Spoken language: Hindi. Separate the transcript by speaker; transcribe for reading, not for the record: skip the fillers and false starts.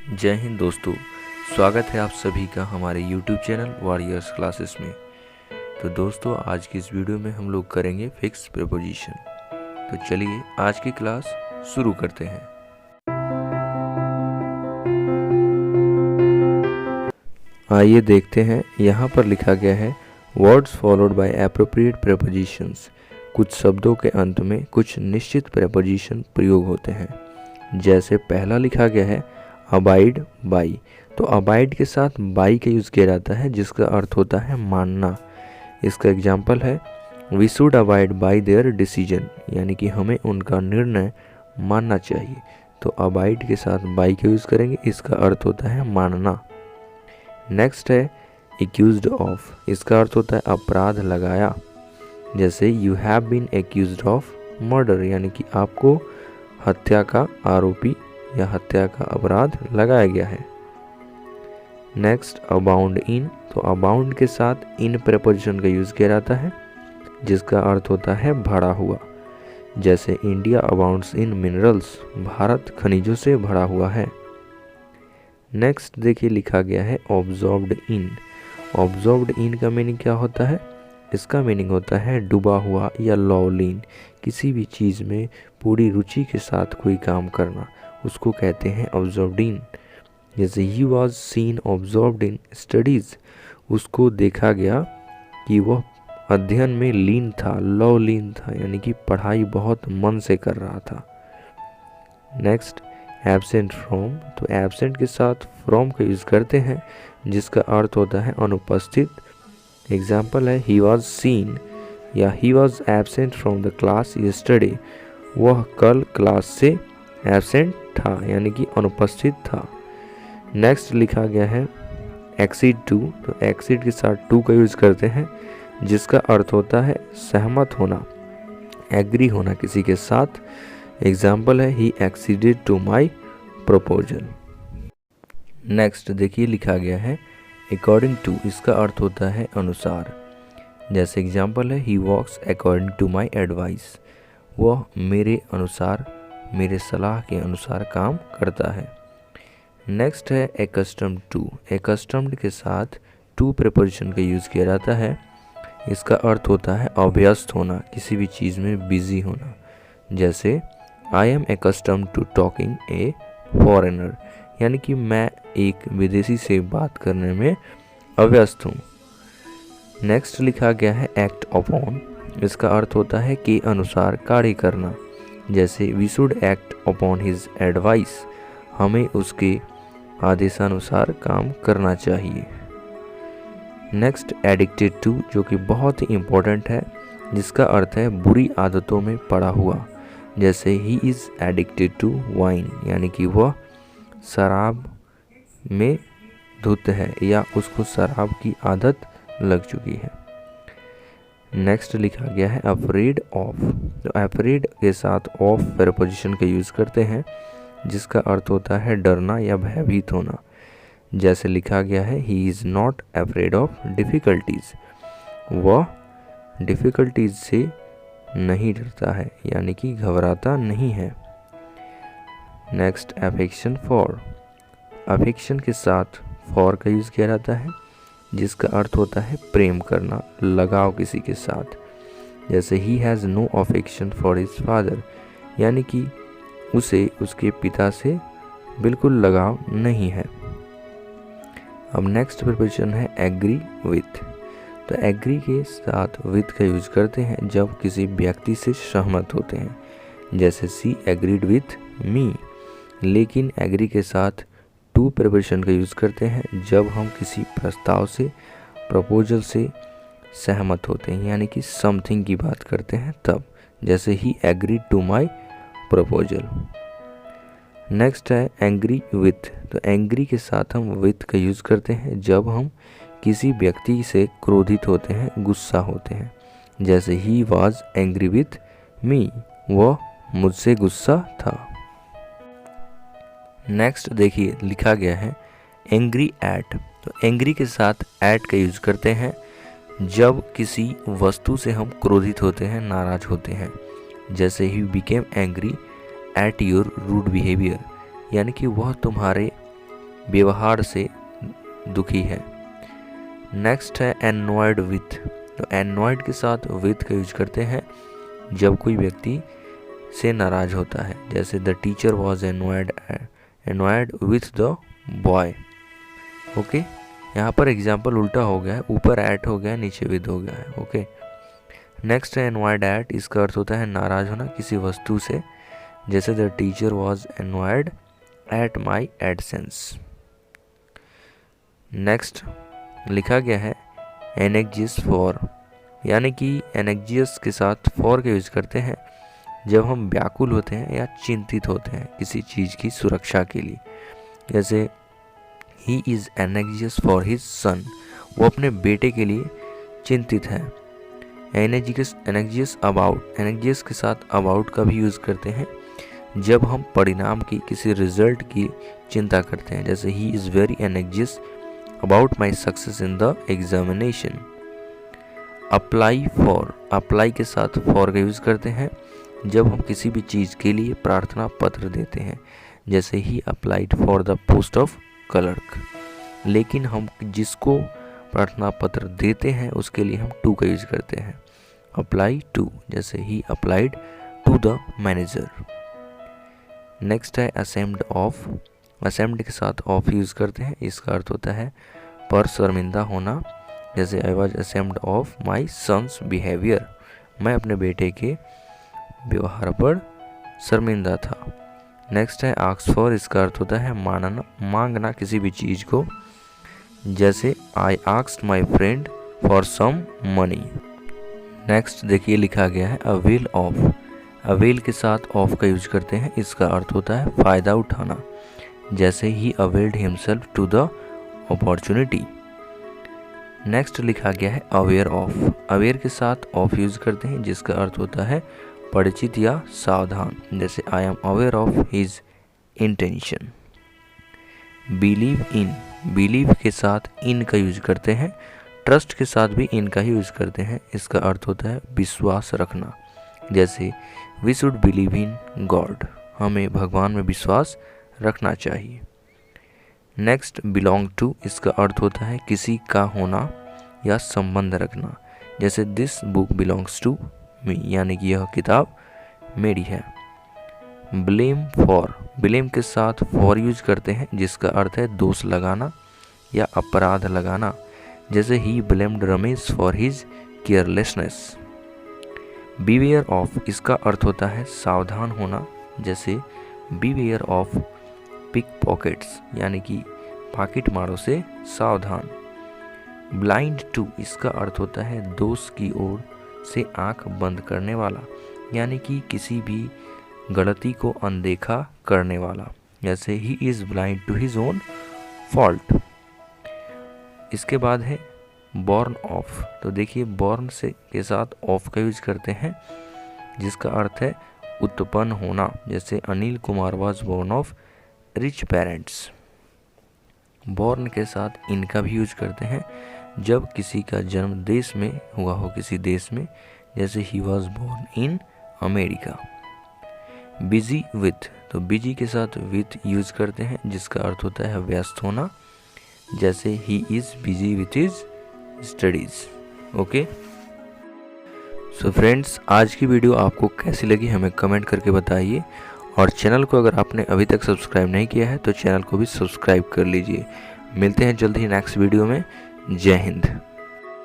Speaker 1: जय हिंद दोस्तों, स्वागत है आप सभी का हमारे YouTube चैनल वॉरियर्स क्लासेस में। तो दोस्तों, आज की इस वीडियो में हम लोग करेंगे फिक्स प्रीपोजिशन। तो चलिए आज की क्लास शुरू करते हैं। आइए देखते हैं, यहाँ पर लिखा गया है words followed by appropriate prepositions. कुछ शब्दों के अंत में कुछ निश्चित प्रीपोजिशन प्रयोग होते हैं। जैसे पहला लिखा गया है अबाइड बाई। तो अबाइड के साथ बाई का यूज़ किया जाता है, जिसका अर्थ होता है मानना। इसका एग्जाम्पल है we should abide by their decision, यानी कि हमें उनका निर्णय मानना चाहिए। तो अबाइड के साथ बाई का यूज़ करेंगे, इसका अर्थ होता है मानना। नेक्स्ट है एक्यूज्ड ऑफ। इसका अर्थ होता है अपराध लगाया। जैसे you have been accused of murder, यानी कि आपको हत्या का आरोपी या हत्या का अपराध लगाया गया है। Next abound in. तो अबाउंड के साथ इन प्रीपोजिशन का यूज़ किया जाता है, जिसका अर्थ होता है भरा हुआ। जैसे India abounds in minerals, Bharat खनिजों से भरा हुआ है। नेक्स्ट देखिए लिखा गया है ऑब्जॉर्व्ड इन। ऑब्जॉर्व्ड इन का मीनिंग क्या होता है? इसका मीनिंग होता है डूबा हुआ या लॉलीन। किसी भी चीज़ में पूरी रुचि के साथ कोई काम करना, उसको कहते हैं ऑब्जॉर्व्ड इन। जैसे he was seen observed in studies, उसको देखा गया कि वह अध्ययन में लीन था, लॉलीन था, यानी कि पढ़ाई बहुत मन से कर रहा था। Next absent from. तो एब्सेंट के साथ फ्रॉम का यूज़ करते हैं, जिसका अर्थ होता है अनुपस्थित। एग्जाम्पल है ही वॉज सीन या he was absent from the class yesterday. वह कल क्लास से एब्सेंट था, यानी कि अनुपस्थित था। नेक्स्ट लिखा गया है एक्सीड टू। तो एक्सीड के साथ टू का यूज़ करते हैं, जिसका अर्थ होता है सहमत होना, एग्री होना किसी के साथ। एग्जाम्पल है he acceded to my proposal. Next देखिए लिखा गया है अकॉर्डिंग टू। इसका अर्थ होता है अनुसार। जैसे एग्जाम्पल है ही वॉक्स अकॉर्डिंग टू माई एडवाइस। वह मेरे अनुसार, मेरे सलाह के अनुसार काम करता है। नेक्स्ट है एकस्टम्ड टू। एकस्टम्ड के साथ टू प्रीपोजिशन का यूज़ किया जाता है। इसका अर्थ होता है अभ्यस्त होना, किसी भी चीज़ में बिजी होना। जैसे I am accustomed to talking a foreigner, यानी कि मैं एक विदेशी से बात करने में अभ्यस्त हूँ। नेक्स्ट लिखा गया है एक्ट अपॉन। इसका अर्थ होता है के अनुसार कार्य करना। जैसे we should act upon his advice, हमें उसके आदेशानुसार काम करना चाहिए। नेक्स्ट एडिक्टेड टू, जो कि बहुत ही इम्पोर्टेंट है, जिसका अर्थ है बुरी आदतों में पड़ा हुआ। जैसे he is addicted to wine, यानी कि वह शराब में धुत है या उसको शराब की आदत लग चुकी है। नेक्स्ट लिखा गया है अफ्रेड ऑफ। तो अफ्रेड के साथ ऑफ प्रीपोजिशन का यूज़ करते हैं, जिसका अर्थ होता है डरना या भयभीत होना। जैसे लिखा गया है he is not afraid of difficulties. वह डिफ़िकल्टीज़ से नहीं डरता है, यानी कि घबराता नहीं है। Next affection for. अफेक्शन के साथ फॉर का यूज़ किया जाता है, जिसका अर्थ होता है प्रेम करना, लगाव किसी के साथ। जैसे he has no affection for his father, यानी कि उसे उसके पिता से बिल्कुल लगाव नहीं है। अब नेक्स्ट प्रीपोजिशन है एग्री विथ। तो एग्री के साथ विथ का यूज़ करते हैं जब किसी व्यक्ति से सहमत होते हैं। जैसे सी एग्रीड विथ मी। लेकिन एग्री के साथ टू प्रीपोजिशन का यूज़ करते हैं जब हम किसी प्रस्ताव से, प्रपोजल से सहमत होते हैं, यानी कि समथिंग की बात करते हैं तब। जैसे he agreed to my proposal. Next है एंग्री विथ। तो एंग्री के साथ हम विथ का यूज़ करते हैं जब हम किसी व्यक्ति से क्रोधित होते हैं, गुस्सा होते हैं। जैसे he was angry with me, वह मुझसे गुस्सा था। नेक्स्ट देखिए लिखा गया है एंग्री एट। तो एंग्री के साथ एट का यूज़ करते हैं जब किसी वस्तु से हम क्रोधित होते हैं, नाराज होते हैं। जैसे he became angry at your rude behaviour, यानी कि वह तुम्हारे व्यवहार से दुखी है। नेक्स्ट है एनॉयड विथ। तो एनॉयड के साथ विथ का यूज करते हैं जब कोई व्यक्ति से नाराज होता है, जैसे the teacher was annoyed with the boy. Okay, यहाँ पर एग्जाम्पल उल्टा हो गया है, ऊपर एट हो गया है, नीचे विद हो गया है। ओके, नेक्स्ट है एनॉयड एट। इसका अर्थ होता है नाराज होना किसी वस्तु से, जैसे the teacher was annoyed at my AdSense. Next लिखा गया है एनेक्जियस फॉर, यानी कि एनेक्जियस के साथ फॉर का यूज करते हैं जब हम व्याकुल होते हैं या चिंतित होते हैं किसी चीज़ की सुरक्षा के लिए, जैसे he is anxious for his son, वो अपने बेटे के लिए चिंतित है। एनेक्जियस अबाउट, एनेक्जियस के साथ अबाउट का भी यूज़ करते हैं जब हम परिणाम की, किसी रिजल्ट की चिंता करते हैं, जैसे he is very anxious about my success in the examination. Apply for, apply के साथ फॉर का यूज़ करते हैं जब हम किसी भी चीज़ के लिए प्रार्थना पत्र देते हैं, जैसे he applied for the post of clerk. लेकिन हम जिसको प्रार्थना पत्र देते हैं उसके लिए हम टू का यूज करते हैं, अप्लाई टू, जैसे he applied to the manager. Next है असेम्ड ऑफ। असेम्ड के साथ ऑफ यूज करते हैं, इसका अर्थ होता है पर शर्मिंदा होना, जैसे I was ashamed of my son's behaviour, मैं अपने बेटे के व्यवहार पर शर्मिंदा था। नेक्स्ट है आस्क फॉर। इसका अर्थ होता है मांगना, मांगना किसी भी चीज़ को, जैसे I asked my friend for some money. Next देखिए लिखा गया है अवेल ऑफ। अवेल के साथ ऑफ का यूज करते हैं, इसका अर्थ होता है फ़ायदा उठाना, जैसे he availed himself to the opportunity. Next लिखा गया है अवेयर ऑफ। अवेयर के साथ ऑफ यूज करते हैं जिसका अर्थ होता है परिचित या सावधान, जैसे I am aware of his intention. Believe in. Believe के साथ इन का यूज करते हैं, ट्रस्ट के साथ भी इन का ही यूज करते हैं, इसका अर्थ होता है विश्वास रखना, जैसे we should believe in God, हमें भगवान में विश्वास रखना चाहिए। Next belong to. इसका अर्थ होता है किसी का होना या संबंध रखना, जैसे this book belongs to me, यानी कि यह किताब मेरी है। Blame for. ब्लेम के साथ फॉर यूज करते हैं जिसका अर्थ है दोष लगाना या अपराध लगाना, जैसे ही blamed Ramesh for his carelessness. Beware of. इसका अर्थ होता है सावधान होना, जैसे बीवेयर ऑफ पिक पॉकेट्स, यानी कि पॉकेट मारों से सावधान। Blind to. इसका अर्थ होता है दोष की ओर से आंख बंद करने वाला, यानी कि किसी भी गलती को अनदेखा करने वाला, जैसे he is blind to his own fault. इसके बाद है बॉर्न ऑफ। तो देखिए बॉर्न से के साथ ऑफ का यूज करते हैं जिसका अर्थ है उत्पन्न होना, जैसे Anil Kumar was born of rich parents. Born के साथ इनका भी यूज करते हैं जब किसी का जन्म देश में हुआ हो, किसी देश में, जैसे he was born in America. Busy with. तो बिजी के साथ विथ यूज करते हैं जिसका अर्थ होता है व्यस्त होना, जैसे he is busy with his studies. Okay, so friends, आज की वीडियो आपको कैसी लगी हमें कमेंट करके बताइए, और चैनल को अगर आपने अभी तक सब्सक्राइब नहीं किया है तो चैनल को भी सब्सक्राइब कर लीजिए। मिलते हैं जल्द ही नेक्स्ट वीडियो में। जय हिंद।